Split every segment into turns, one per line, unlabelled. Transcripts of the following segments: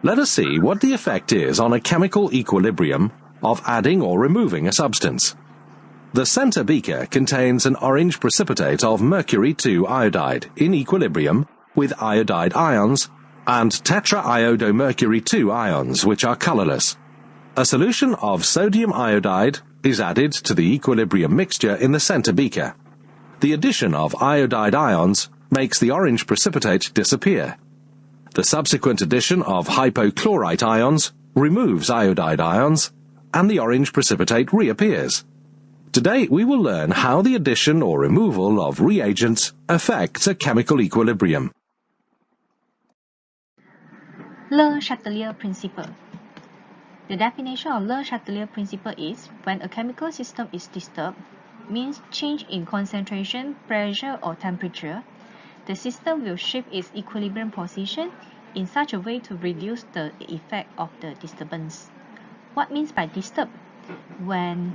Let us see what the effect is on a chemical equilibrium of adding or removing a substance. The center beaker contains an orange precipitate of mercury 2 iodide in equilibrium with iodide ions and tetraiodomercury 2 ions, which are colorless. A solution of sodium iodide is added to the equilibrium mixture in the center beaker. The addition of iodide ions makes the orange precipitate disappear. The subsequent addition of hypochlorite ions removes iodide ions, and the orange precipitate reappears. Today we will learn how the addition or removal of reagents affects a chemical equilibrium.
Le Chatelier Principle. The definition of Le Chatelier Principle is when a chemical system is disturbed, means change in concentration, pressure, or temperature, the system will shift its equilibrium position in such a way to reduce the effect of the disturbance. What means by disturb? When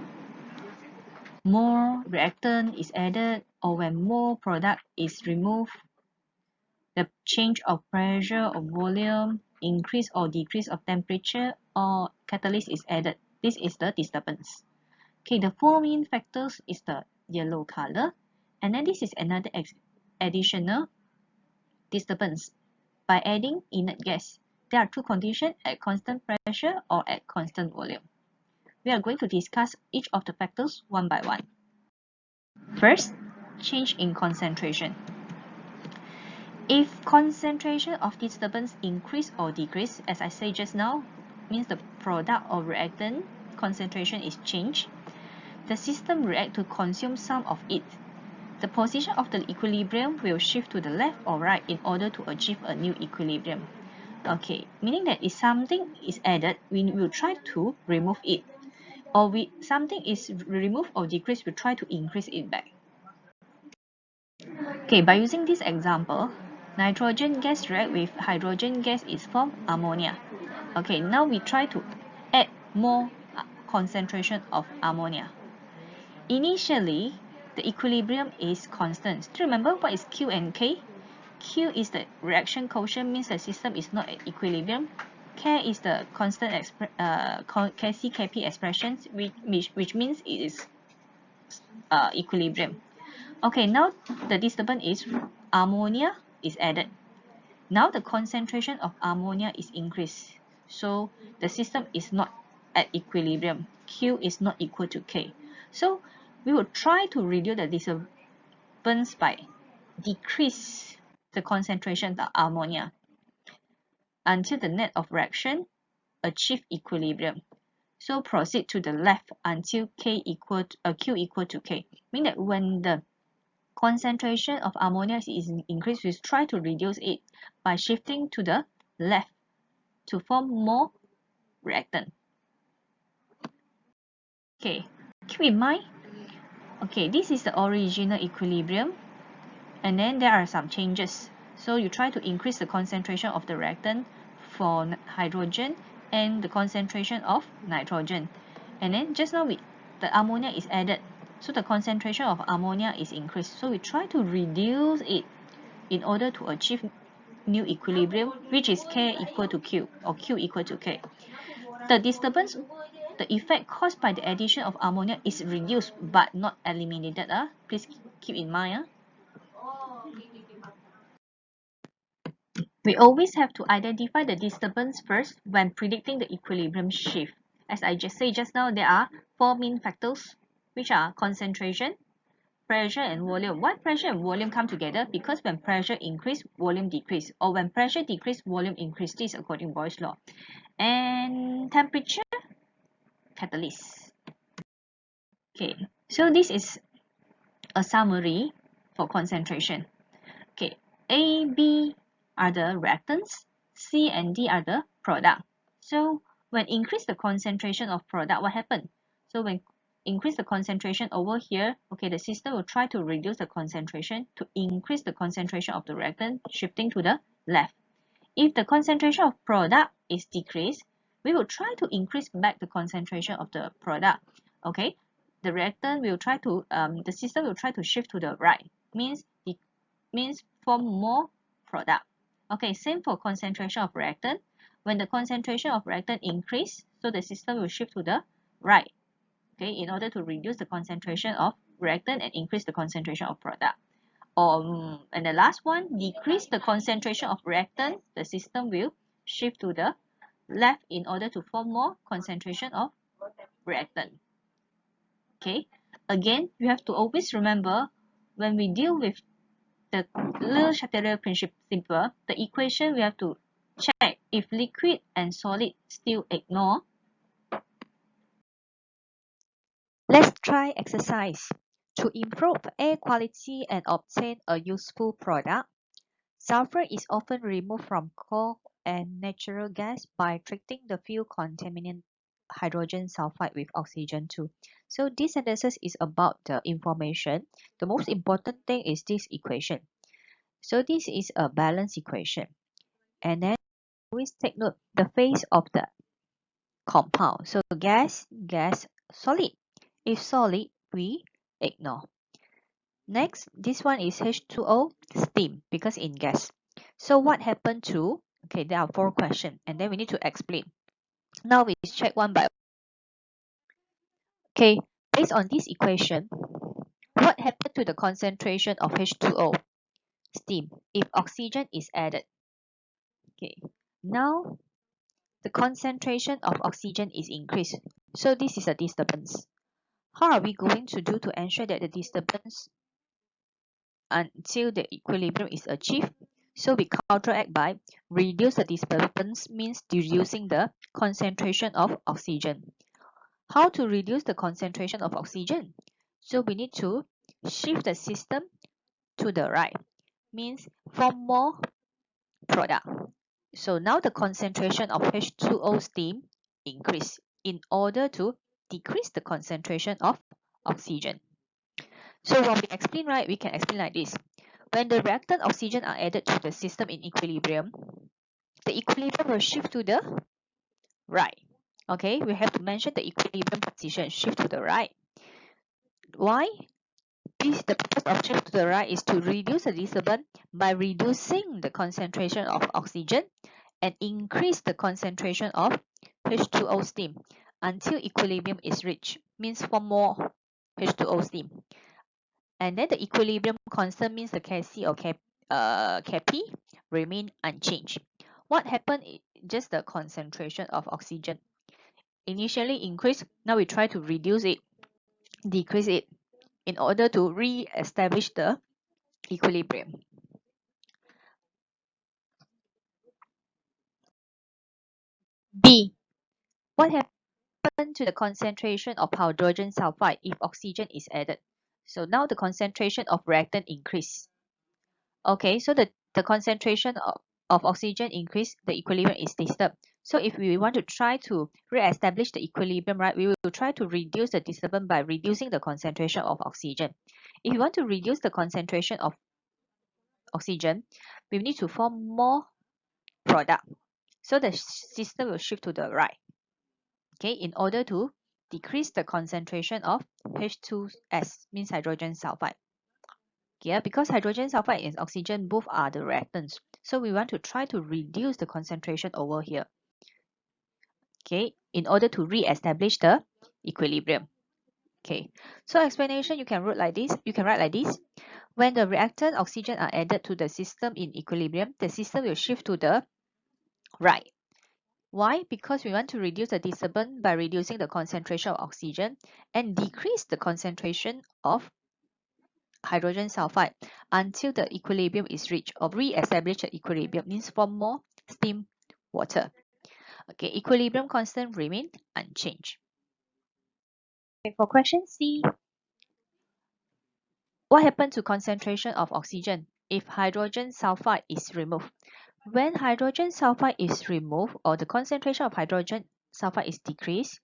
more reactant is added or when more product is removed, the change of pressure or volume, increase or decrease of temperature, or catalyst is added. This is the disturbance. Okay, the four main factors is the yellow color, and then this is another additional disturbance. By adding inert gas, there are two conditions: at constant pressure or at constant volume. We are going to discuss each of the factors one by one. First, change in concentration. If concentration of disturbance increase or decrease, as I said just now, means the product or reactant concentration is changed, the system reacts to consume some of it. The position of the equilibrium will shift to the left or right in order to achieve a new equilibrium. Okay, meaning that if something is added, we will try to remove it. Or something is removed or decreased, we try to increase it back. Okay, by using this example, nitrogen gas react with hydrogen gas is formed ammonia. Okay, now we try to add more concentration of ammonia. Initially, the equilibrium is constant. Still remember what is Q and K? Q is the reaction quotient, means the system is not at equilibrium. K is the constant Kc Kp expressions, which means it is equilibrium. Okay, now the disturbance is ammonia is added. Now the concentration of ammonia is increased. So the system is not at equilibrium. Q is not equal to K. So we will try to reduce the disturbance by decrease the concentration of the ammonia until the net of reaction achieve equilibrium. So proceed to the left until Q equal to K. Meaning that when the concentration of ammonia is increased, we try to reduce it by shifting to the left to form more reactant. Okay, keep in mind, okay, this is the original equilibrium, and then there are some changes. So you try to increase the concentration of the reactant for hydrogen and the concentration of nitrogen. And then just now the ammonia is added, so the concentration of ammonia is increased. So we try to reduce it in order to achieve new equilibrium, which is K equal to Q or Q equal to K. The disturbance, the effect caused by the addition of ammonia is reduced but not eliminated. Please keep in mind. We always have to identify the disturbance first when predicting the equilibrium shift. As I just said just now, there are four main factors, which are concentration, pressure, and volume. Why pressure and volume come together? Because when pressure increase, volume decrease, or when pressure decrease, volume increase. This is according to Boyle's law. And temperature, catalyst. Okay, so this is a summary for concentration. Okay, A, B are the reactants, C and D are the product. So when increase the concentration of product, what happened? So when increase the concentration over here, okay, the system will try to reduce the concentration to increase the concentration of the reactant, shifting to the left. If the concentration of product is decreased, we will try to increase back the concentration of the product. Okay, the reactant will try to the system will try to shift to the right, means form more product. Okay, same for concentration of reactant. when the concentration of reactant increase, so the system will shift to the right, okay, in order to reduce the concentration of reactant and increase the concentration of product. And the last one, decrease the concentration of reactant, the system will shift to the left in order to form more concentration of reactant. Okay, again, you have to always remember when we deal with the little Chatelier Principle, the equation we have to check if liquid and solid still ignore. Let's try exercise. To improve air quality and obtain a useful product, sulfur is often removed from coal and natural gas by treating the fuel contaminant hydrogen sulfide with oxygen too. So this sentence is about the information. The most important thing is this equation. So this is a balance equation. And then always take note the phase of the compound. So gas, solid. If solid, we ignore. Next, this one is H2O, steam, because in gas. So what happened to, okay, there are 4 questions, and then we need to explain. Now we check one by one. Okay, based on this equation, what happened to the concentration of H2O, steam, if oxygen is added? Okay, now the concentration of oxygen is increased. So this is a disturbance. How are we going to do to ensure that the disturbance until the equilibrium is achieved? So we counteract by reduce the disturbance means reducing the concentration of oxygen. How to reduce the concentration of oxygen? So we need to shift the system to the right, means form more product. So now the concentration of H2O steam increase in order to decrease the concentration of oxygen. So when we explain, right, we can explain like this. When the reactant oxygen are added to the system in equilibrium, the equilibrium will shift to the right. Okay, we have to mention the equilibrium position, shift to the right. Why? The purpose of shift to the right is to reduce the disturbance by reducing the concentration of oxygen and increase the concentration of H2O steam until equilibrium is reached, means for more H2O steam. And then the equilibrium constant means the Kc or Kp remain unchanged. What happened is just the concentration of oxygen initially increased. Now we try to reduce it, decrease it in order to re-establish the equilibrium. B. What happens to the concentration of hydrogen sulfide if oxygen is added? So now the concentration of reactant increase. Okay, so the concentration of oxygen increase, the equilibrium is disturbed. So if we want to try to re-establish the equilibrium, right, we will try to reduce the disturbance by reducing the concentration of oxygen. If you want to reduce the concentration of oxygen, we need to form more product. So the system will shift to the right, okay, in order to decrease the concentration of H2S, means hydrogen sulfide. Yeah, because hydrogen sulfide and oxygen both are the reactants. So we want to try to reduce the concentration over here, okay, in order to re-establish the equilibrium. Okay, so explanation you can write like this. When the reactant oxygen are added to the system in equilibrium, the system will shift to the right. Why? Because we want to reduce the disturbance by reducing the concentration of oxygen and decrease the concentration of hydrogen sulfide until the equilibrium is reached, or re-establish the equilibrium means form more steam water. Okay, equilibrium constant remain unchanged. Okay, for question C, what happened to concentration of oxygen if hydrogen sulfide is removed? When hydrogen sulfide is removed or the concentration of hydrogen sulfide is decreased,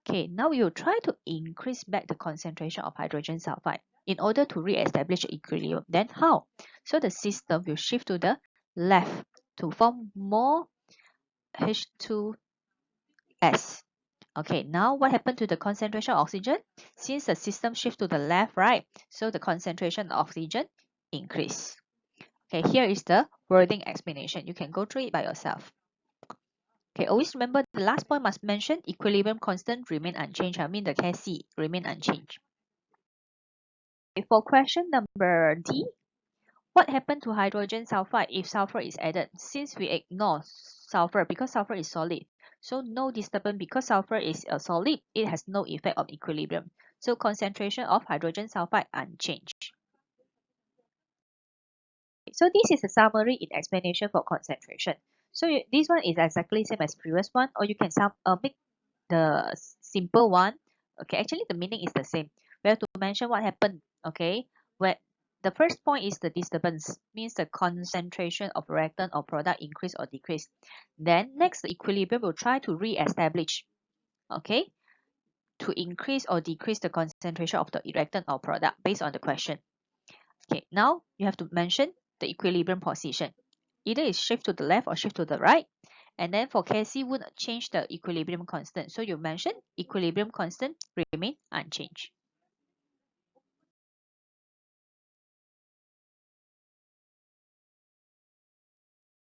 okay, now we will try to increase back the concentration of hydrogen sulfide in order to re-establish equilibrium. Then how? So the system will shift to the left to form more H2S. Okay, now what happened to the concentration of oxygen? Since the system shift to the left, right, so the concentration of oxygen increase. Okay, here is the wording explanation. You can go through it by yourself. Okay, always remember the last point must mention equilibrium constant remain unchanged. I mean the Kc remain unchanged. Okay, for question number D, what happened to hydrogen sulfide if sulfur is added? Since we ignore sulfur because sulfur is solid, so no disturbance because sulfur is a solid, it has no effect on equilibrium. So concentration of hydrogen sulfide unchanged. So this is a summary in explanation for concentration. So this one is exactly same as previous one, or you can make the simple one. Okay, actually the meaning is the same. We have to mention what happened. Okay, where the first point is the disturbance, means the concentration of reactant or product increase or decrease. Then next, the equilibrium will try to re-establish. Okay, to increase or decrease the concentration of the reactant or product based on the question. Okay, now you have to mention the equilibrium position. Either it's shift to the left or shift to the right. And then for Kc would change the equilibrium constant. So you mention equilibrium constant remain unchanged.